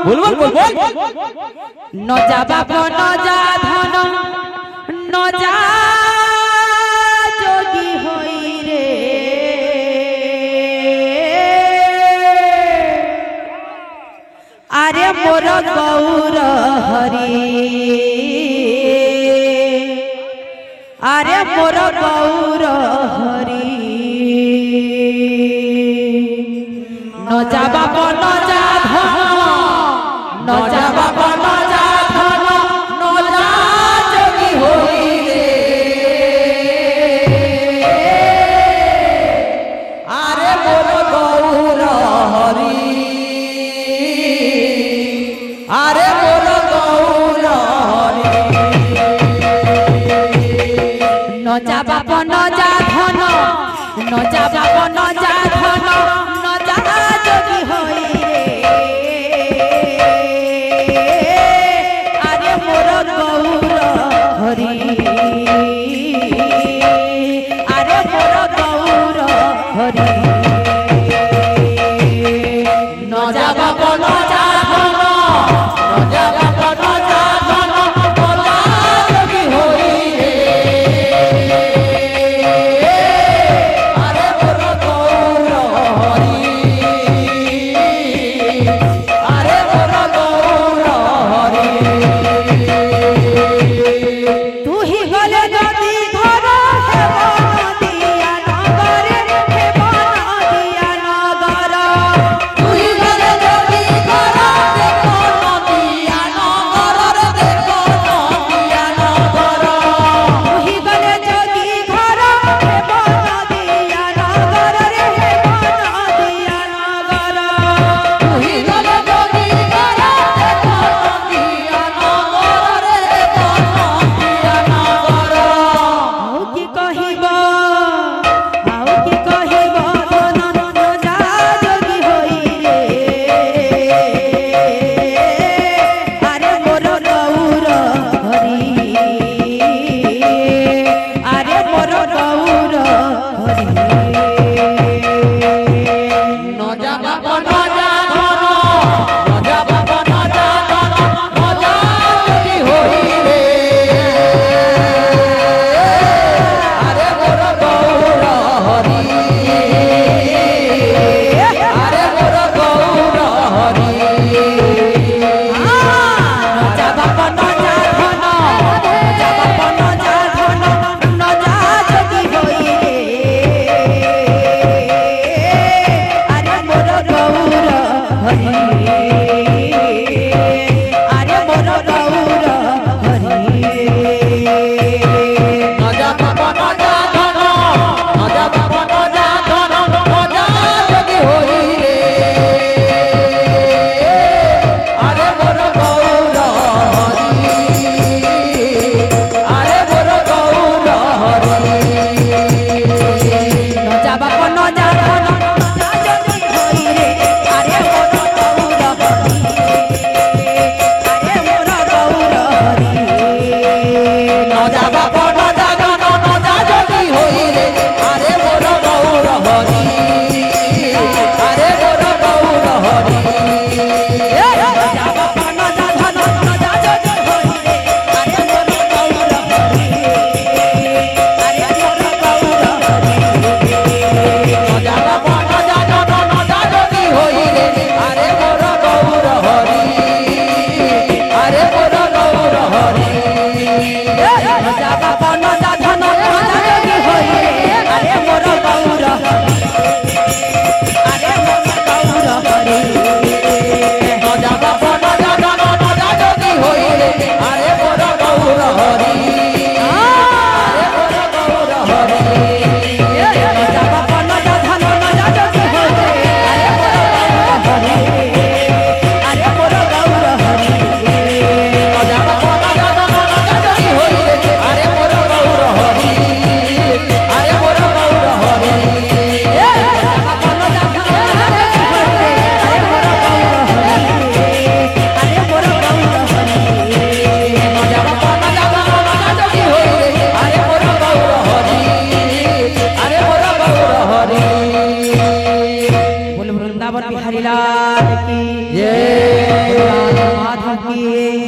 बोल बोल बोल बोल न जा बाप न जा धन न जा जोगी होई रे आरे मोर गौर हरि आरे मोर गौर हरि न जा बाप न जा धन न जा बाप न जा धन न जा जोगी होई रे आरे मोर गौर हरि आरे मोर गौर हरि न जा बाप न जा धन न जा बाप न जा धन न जा जोगी होई रे आरे मोर गौर हरि आरे मोर गौर हरि न जा बाप न जा धन न जा बाप न जा धन न जा जोगी होई रे आरे मोर वृंदावन बिहारी लाल की जय, माधव की